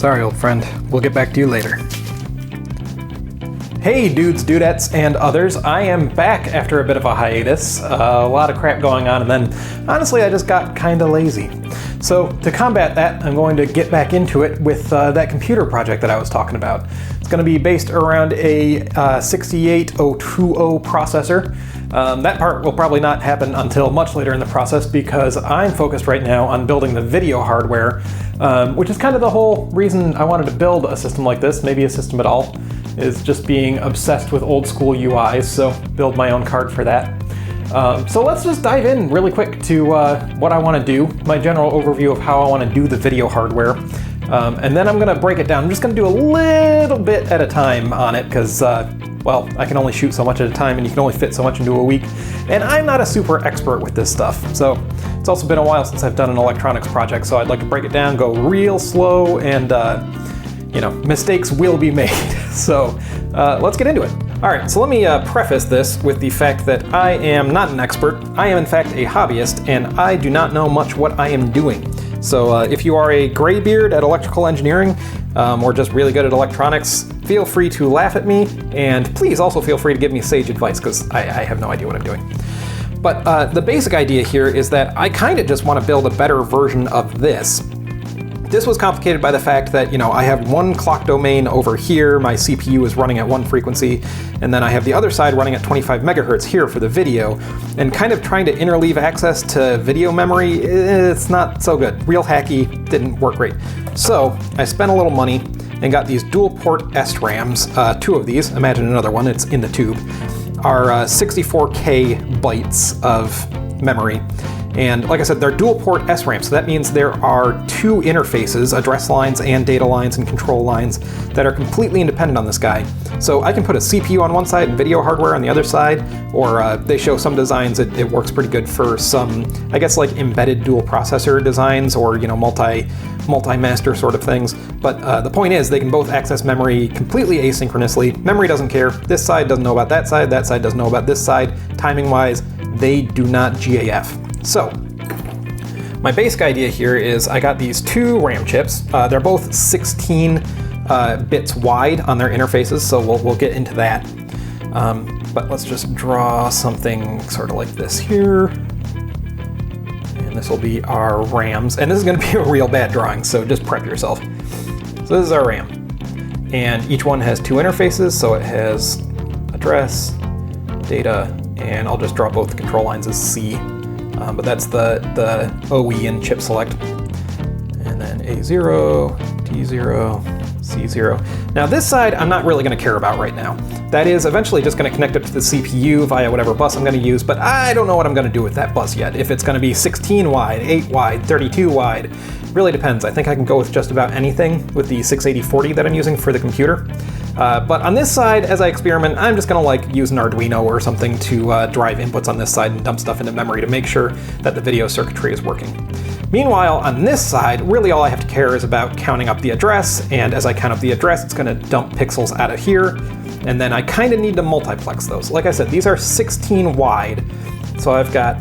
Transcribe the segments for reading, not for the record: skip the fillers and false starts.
Sorry, old friend. We'll get back to you later. Hey dudes, dudettes, and others. I am back after a bit of a hiatus. A lot of crap going on, and then honestly I just got kinda lazy. So to combat that, I'm going to get back into it with that computer project that I was talking about. It's going to be based around a 68020 processor. That part will probably not happen until much later in the process because I'm focused right now on building the video hardware, which is kind of the whole reason I wanted to build a system like this, maybe a system at all, is just being obsessed with old school UIs, so build my own card for that. So let's just dive in really quick to what I want to do, my general overview of how I want to do the video hardware, and then I'm going to break it down. I'm just going to do a little bit at a time on it because, well, I can only shoot so much at a time and you can only fit so much into a week, and I'm not a super expert with this stuff. So it's also been a while since I've done an electronics project, so I'd like to break it down, go real slow, and you know, mistakes will be made. So let's get into it. All right, so let me preface this with the fact that I am not an expert. I am in fact a hobbyist, and I do not know much what I am doing. So if you are a graybeard at electrical engineering, or just really good at electronics, feel free to laugh at me, and please also feel free to give me sage advice, because I have no idea what I'm doing. But the basic idea here is that I kind of just want to build a better version of this. This was complicated by the fact that, you know, I have one clock domain over here, my CPU is running at one frequency, and then I have the other side running at 25 megahertz here for the video, and kind of trying to interleave access to video memory, it's not so good. Real hacky, didn't work great. So I spent a little money and got these dual port SRAMs, two of these, imagine another one, it's in the tube, are 64K bytes of memory. And like I said, they're dual port SRAMs, so that means there are two interfaces, address lines and data lines and control lines, that are completely independent on this guy. So I can put a CPU on one side and video hardware on the other side, or they show some designs it works pretty good for some, I guess, like embedded dual processor designs, or, you know, multi-master sort of things. But the point is, they can both access memory completely asynchronously. Memory doesn't care. This side doesn't know about that side doesn't know about this side. Timing-wise, they do not GAF. So, my basic idea here is I got these two RAM chips. They're both 16 bits wide on their interfaces, so we'll get into that. But let's just draw something sort of like this here. And this will be our RAMs. And this is going to be a real bad drawing, so just prep yourself. So this is our RAM. And each one has two interfaces, so it has address, data, and I'll just draw both the control lines as C. But that's the OE in chip select. And then A0, D0, C0. Now this side I'm not really going to care about right now. That is eventually just going to connect up to the CPU via whatever bus I'm going to use, but I don't know what I'm going to do with that bus yet. If it's going to be 16 wide, 8 wide, 32 wide, really depends. I think I can go with just about anything with the 68040 that I'm using for the computer. But on this side, as I experiment, I'm just gonna use an Arduino or something to drive inputs on this side and dump stuff into memory to make sure that the video circuitry is working. Meanwhile, on this side, really all I have to care is about counting up the address, and as I count up the address, it's gonna dump pixels out of here, and then I kinda need to multiplex those. Like I said, these are 16 wide, so I've got,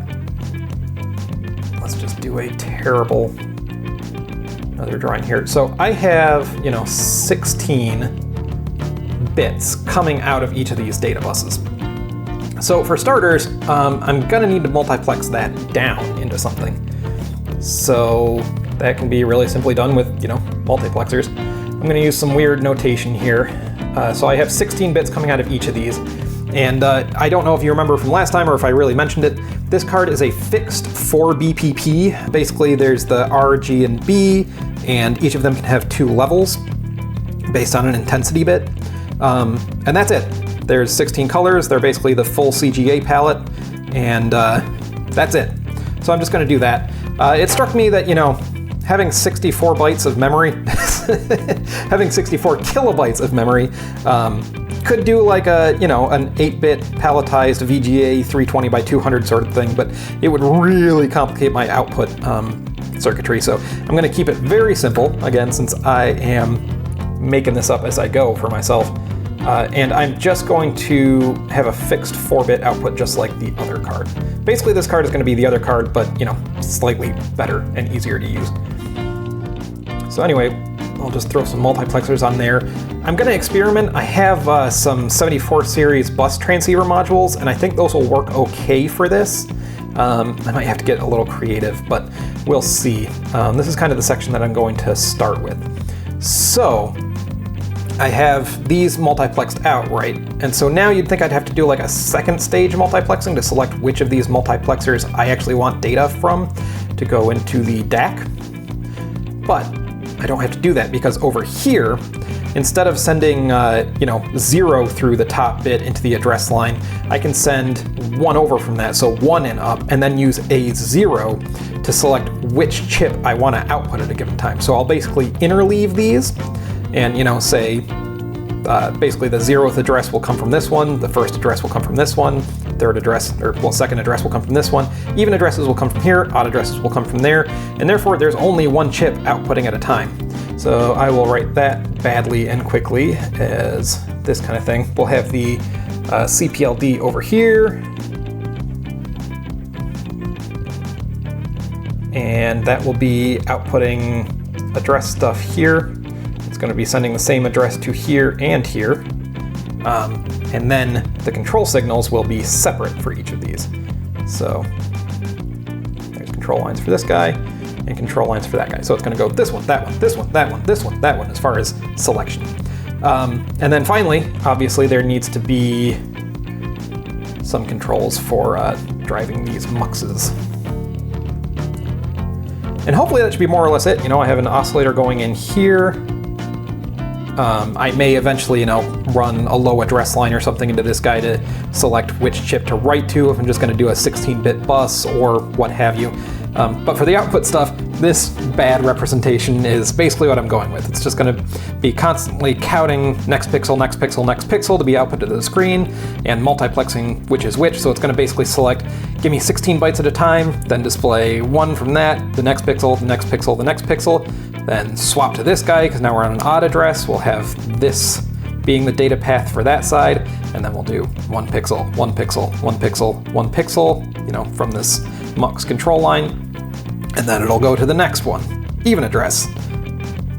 let's just do a terrible, another drawing here. So I have, you know, 16 bits coming out of each of these data buses. So for starters, I'm gonna need to multiplex that down into something. So that can be really simply done with, you know, multiplexers. I'm gonna use some weird notation here. So I have 16 bits coming out of each of these. And I don't know if you remember from last time or if I really mentioned it, this card is a fixed 4 BPP. Basically there's the R, G, and B, and each of them can have 2 levels based on an intensity bit. And that's it. There's 16 colors, they're basically the full CGA palette, and that's it. So I'm just gonna do that. It struck me that, you know, having 64 bytes of memory, having 64 kilobytes of memory, could do like a, you know, an 8-bit palletized VGA 320 by 200 sort of thing, but it would really complicate my output circuitry. So I'm gonna keep it very simple, again, since I am making this up as I go for myself. And I'm just going to have a fixed 4-bit output just like the other card. Basically this card is going to be the other card, but, you know, slightly better and easier to use. So anyway, I'll just throw some multiplexers on there. I'm gonna experiment. I have some 74 series bus transceiver modules, and I think those will work okay for this. I might have to get a little creative, but we'll see. This is kind of the section that I'm going to start with. So I have these multiplexed out, right? And so now you'd think I'd have to do like a second stage multiplexing to select which of these multiplexers I actually want data from to go into the DAC. But I don't have to do that because over here, instead of sending 0 through the top bit into the address line, I can send 1 over from that, so 1 and up, and then use a 0 to select which chip I want to output at a given time. So I'll basically interleave these and say basically the 0th address will come from this one, the first address will come from this one, second address will come from this one, even addresses will come from here, odd addresses will come from there, and therefore there's only one chip outputting at a time. So I will write that badly and quickly as this kind of thing. We'll have the CPLD over here, and that will be outputting address stuff here. It's going to be sending the same address to here and here. And then the control signals will be separate for each of these. So there's control lines for this guy and control lines for that guy. So it's going to go this one, that one, this one, that one, this one, that one, as far as selection. And then finally, obviously there needs to be some controls for driving these muxes. And hopefully that should be more or less it. I have an oscillator going in here. I may eventually, run a low address line or something into this guy to select which chip to write to if I'm just going to do a 16-bit bus or what have you. But for the output stuff, this bad representation is basically what I'm going with. It's just going to be constantly counting next pixel, next pixel, next pixel to be output to the screen and multiplexing which is which. So it's going to basically select, give me 16 bytes at a time, then display 1 from that, the next pixel, the next pixel, the next pixel, then swap to this guy because now we're on an odd address. We'll have this being the data path for that side, and then we'll do 1 pixel, 1 pixel, 1 pixel, 1 pixel, from this mux control line, and then it'll go to the next one, even address.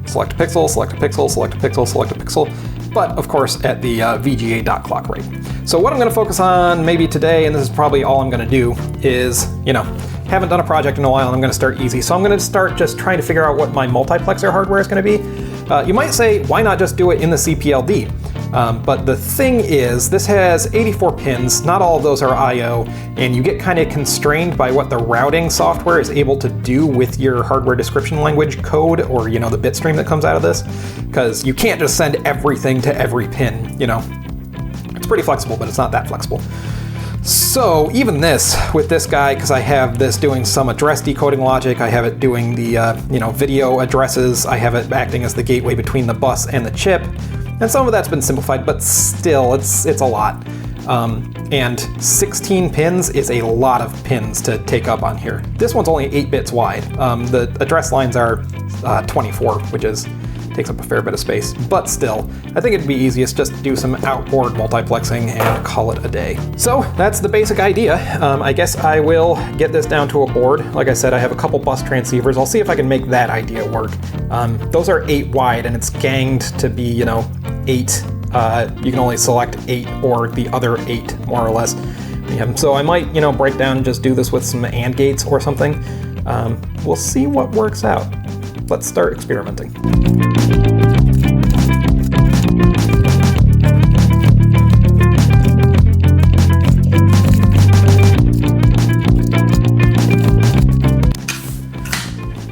Select a pixel, select a pixel, select a pixel, select a pixel, but of course at the VGA dot clock rate. So what I'm going to focus on maybe today, and this is probably all I'm going to do, is, haven't done a project in a while and I'm going to start easy. So I'm going to start just trying to figure out what my multiplexer hardware is going to be. You might say, why not just do it in the CPLD? But the thing is, this has 84 pins, not all of those are I/O, and you get kind of constrained by what the routing software is able to do with your hardware description language code, or the bit stream that comes out of this, because you can't just send everything to every pin, It's pretty flexible, but it's not that flexible. So even this, with this guy, because I have this doing some address decoding logic, I have it doing the video addresses, I have it acting as the gateway between the bus and the chip, and some of that's been simplified, but still, it's a lot. And 16 pins is a lot of pins to take up on here. This one's only 8 bits wide. The address lines are 24, which takes up a fair bit of space, but still, I think it'd be easiest just to do some outboard multiplexing and call it a day. So that's the basic idea. I guess I will get this down to a board. Like I said, I have a couple bus transceivers. I'll see if I can make that idea work. Those are 8 wide, and it's ganged to be, 8. You can only select 8 or the other 8, more or less. So I might, break down and just do this with some AND gates or something. We'll see what works out. Let's start experimenting.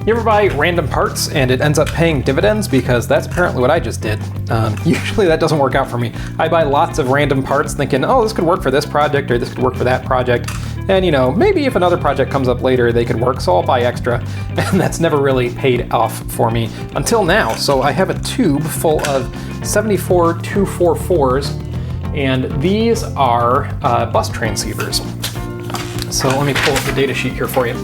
You ever buy random parts and it ends up paying dividends? Because that's apparently what I just did. Usually that doesn't work out for me. I buy lots of random parts thinking, oh, this could work for this project or this could work for that project. And maybe if another project comes up later, they could work, so I'll buy extra. And that's never really paid off for me until now. So I have a tube full of 74 244s, and these are bus transceivers. So let me pull up the data sheet here for you.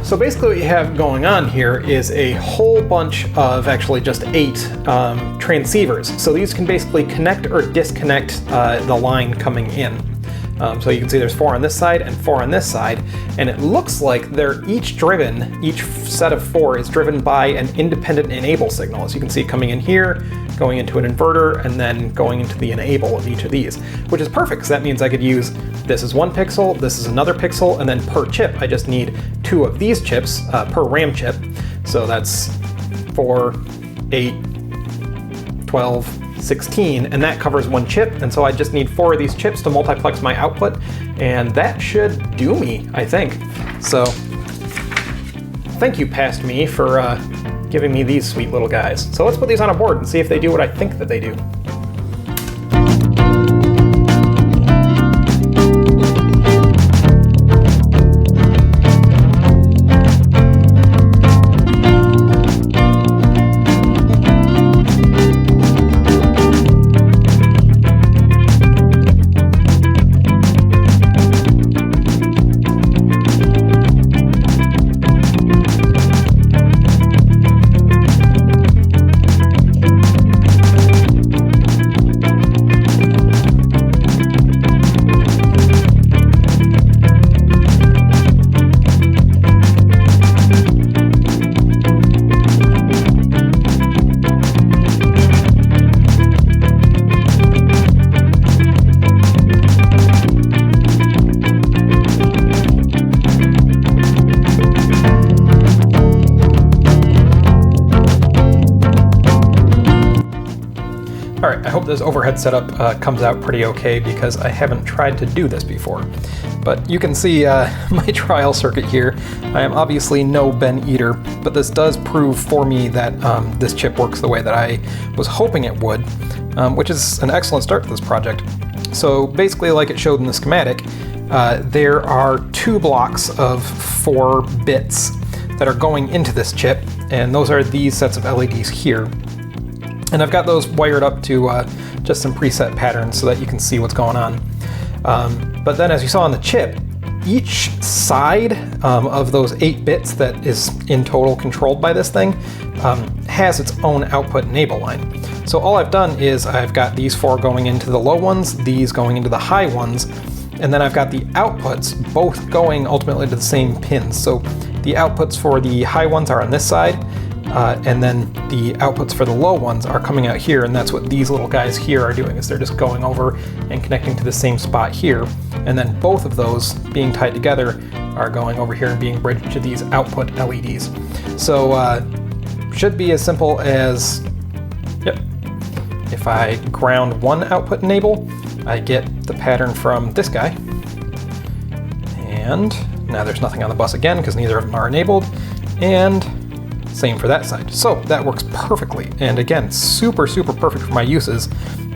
So basically what you have going on here is a whole bunch of actually just 8 transceivers. So these can basically connect or disconnect the line coming in. So you can see there's 4 on this side and 4 on this side, and it looks like they're each driven, each set of 4 is driven by an independent enable signal. As you can see, coming in here, going into an inverter, and then going into the enable of each of these, which is perfect, because that means I could use this is 1 pixel, this is another pixel, and then per chip, I just need 2 of these chips per RAM chip. So that's 4, 8, 12, 16, and that covers 1 chip, and so I just need 4 of these chips to multiplex my output, and that should do me, I think. So thank you, past me, for giving me these sweet little guys. So let's put these on a board and see if they do what I think that they do. All right, I hope this overhead setup comes out pretty okay, because I haven't tried to do this before. But you can see my trial circuit here. I am obviously no Ben eater, but this does prove for me that this chip works the way that I was hoping it would, which is an excellent start to this project. So basically, like it showed in the schematic, there are 2 blocks of 4 bits that are going into this chip, and those are these sets of LEDs here. And I've got those wired up to just some preset patterns so that you can see what's going on. But then, as you saw on the chip, each side of those 8 bits that is in total controlled by this thing has its own output enable line. So all I've done is I've got these 4 going into the low ones, these going into the high ones, and then I've got the outputs both going ultimately to the same pins. So the outputs for the high ones are on this side, and then the outputs for the low ones are coming out here, and that's what these little guys here are doing, is they're just going over and connecting to the same spot here, and then both of those being tied together are going over here and being bridged to these output LEDs. So should be as simple as, yep, if I ground one output enable, I get the pattern from this guy, and now there's nothing on the bus again because neither of them are enabled, and same for that side. So that works perfectly, and again, super perfect for my uses,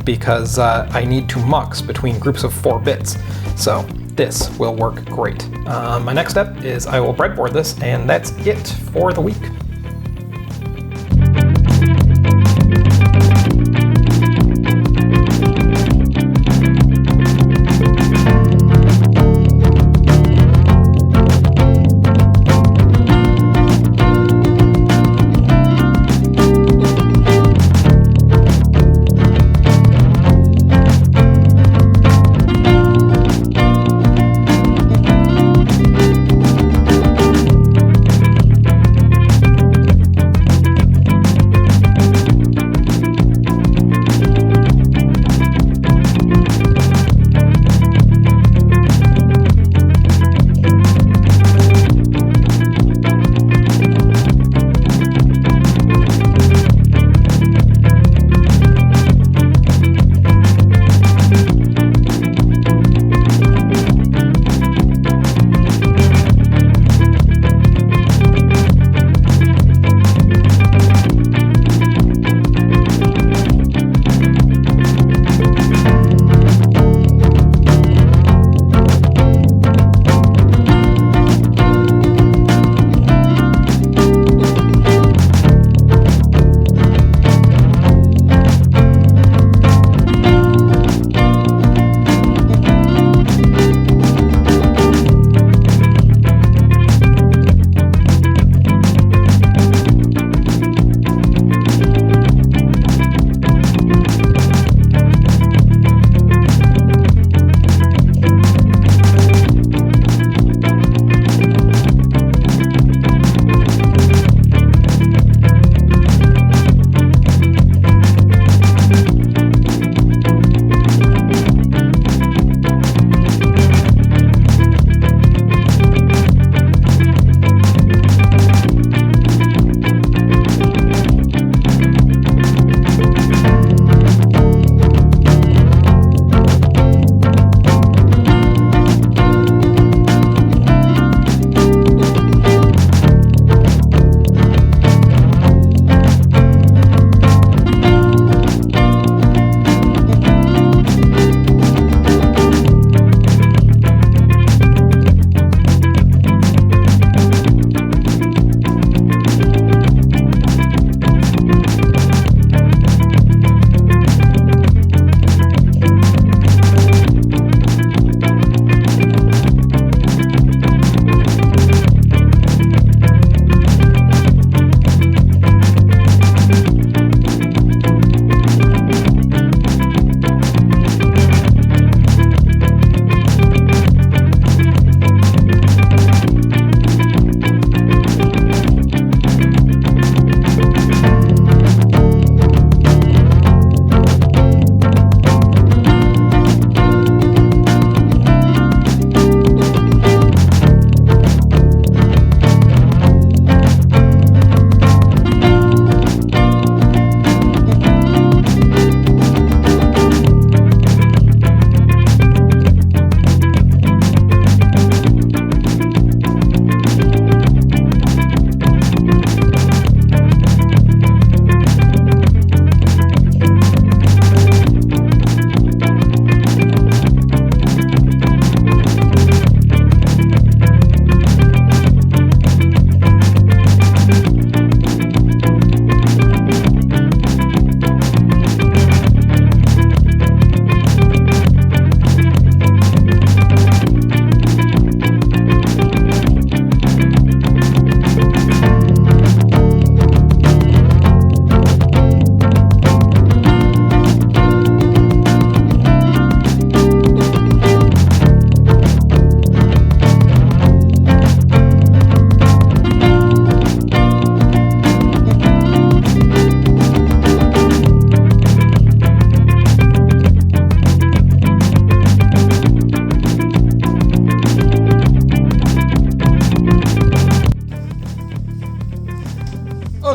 because I need to mux between groups of 4 bits. So this will work great. My next step is I will breadboard this, and that's it for the week.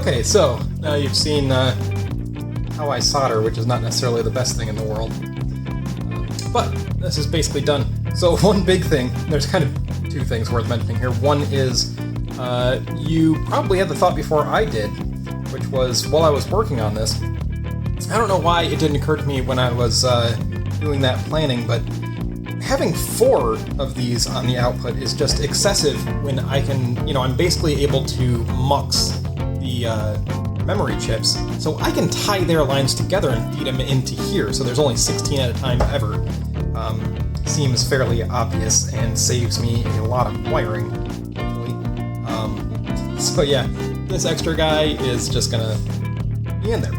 Okay, so now you've seen how I solder, which is not necessarily the best thing in the world. But this is basically done. So one big thing, there's kind of two things worth mentioning here. One is you probably had the thought before I did, which was while I was working on this, I don't know why it didn't occur to me when I was doing that planning, but having 4 of these on the output is just excessive when I can, I'm basically able to mux the memory chips, so I can tie their lines together and feed them into here, so there's only 16 at a time ever. Seems fairly obvious and saves me a lot of wiring, hopefully. So yeah, this extra guy is just gonna be in there.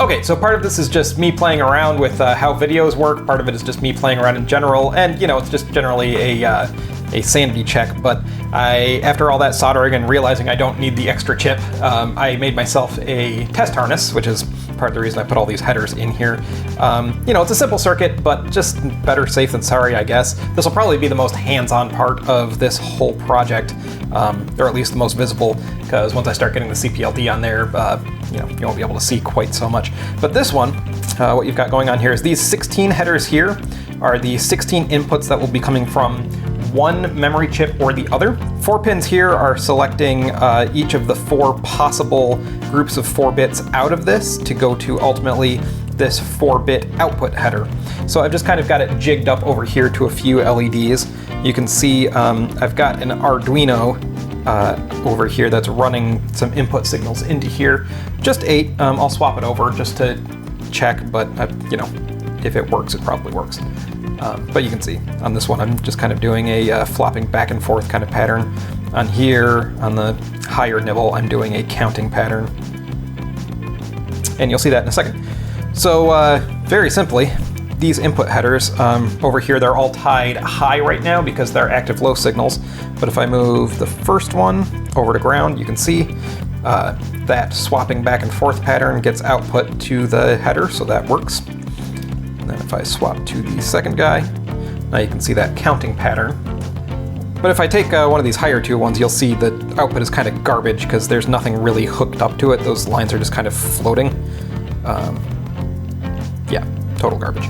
Okay, so part of this is just me playing around with how videos work, part of it is just me playing around in general, and it's just generally a sanity check, but after all that soldering and realizing I don't need the extra chip, I made myself a test harness, which is part of the reason I put all these headers in here. It's a simple circuit, but just better safe than sorry, I guess. This will probably be the most hands-on part of this whole project, or at least the most visible, because once I start getting the CPLD on there, you won't be able to see quite so much. But this one, what you've got going on here is these 16 headers here are the 16 inputs that will be coming from one memory chip or the other. 4 pins here are selecting each of the 4 possible groups of 4 bits out of this to go to ultimately this 4-bit output header. So I've just kind of got it jigged up over here to a few LEDs. You can see I've got an Arduino over here that's running some input signals into here. Just 8. I'll swap it over just to check, but if it works, it probably works. But you can see on this one, I'm just kind of doing a flopping back and forth kind of pattern. On here, on the higher nibble, I'm doing a counting pattern. And you'll see that in a second. So very simply, these input headers over here, they're all tied high right now because they're active low signals. But if I move the first one over to ground, you can see that swapping back and forth pattern gets output to the header, so that works. And then if I swap to the second guy, now you can see that counting pattern. But if I take one of these higher tier ones, you'll see the output is kind of garbage because there's nothing really hooked up to it. Those lines are just kind of floating. Yeah, total garbage.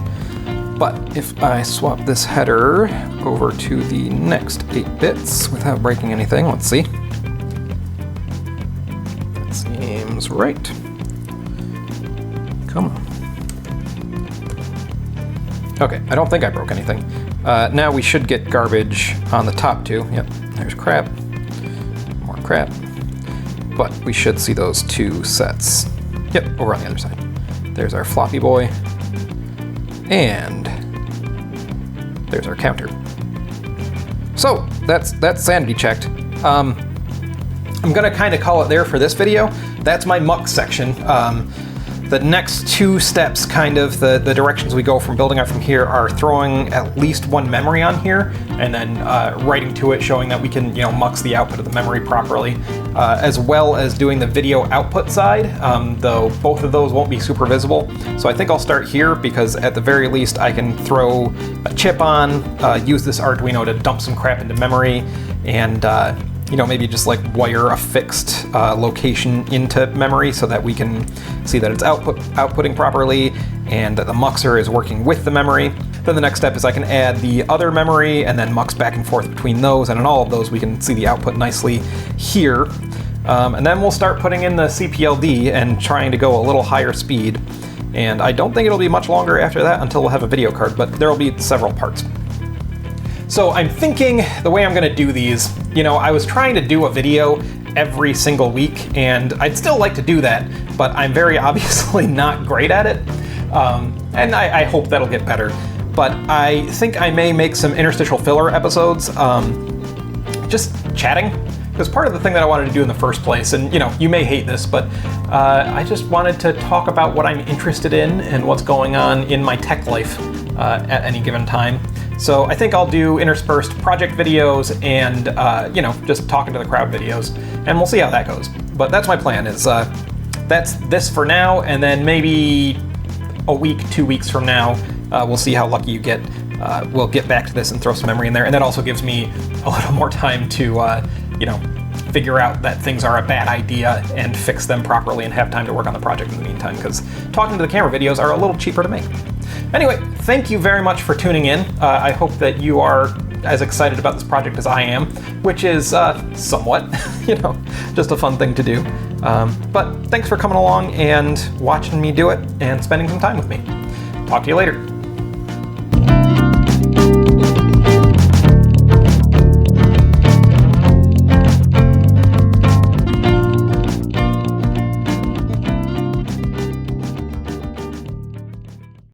But if I swap this header over to the next 8 bits without breaking anything, let's see. That seems right. Come on. Okay, I don't think I broke anything. Now we should get garbage on the top 2. Yep, there's crap. More crap. But we should see those 2 sets. Yep, over on the other side. There's our floppy boy. And there's our counter. So that's sanity checked. I'm gonna kind of call it there for this video. That's my mux section. The next 2 steps, kind of the directions we go from building out from here, are throwing at least 1 memory on here and then writing to it showing that we can mux the output of the memory properly, as well as doing the video output side, though both of those won't be super visible. So I think I'll start here because at the very least I can throw a chip on, use this Arduino to dump some crap into memory, and maybe just like wire a fixed location into memory so that we can see that it's outputting properly and that the muxer is working with the memory. Then the next step is I can add the other memory and then mux back and forth between those, and in all of those we can see the output nicely here. And then we'll start putting in the CPLD and trying to go a little higher speed. And I don't think it'll be much longer after that until we'll have a video card, but there'll be several parts. So I'm thinking the way I'm gonna do these, I was trying to do a video every single week, and I'd still like to do that, but I'm very obviously not great at it. And I hope that'll get better. But I think I may make some interstitial filler episodes, just chatting. Because part of the thing that I wanted to do in the first place, and you may hate this, but I just wanted to talk about what I'm interested in and what's going on in my tech life at any given time. So I think I'll do interspersed project videos and, just talking to the crowd videos, and we'll see how that goes. But that's my plan, is that's this for now, and then maybe a week, 2 weeks from now, we'll see how lucky you get. We'll get back to this and throw some memory in there, and that also gives me a little more time to, figure out that things are a bad idea and fix them properly and have time to work on the project in the meantime, because talking to the camera videos are a little cheaper to make. Anyway, thank you very much for tuning in. I hope that you are as excited about this project as I am, which is somewhat, just a fun thing to do. But thanks for coming along and watching me do it and spending some time with me. Talk to you later.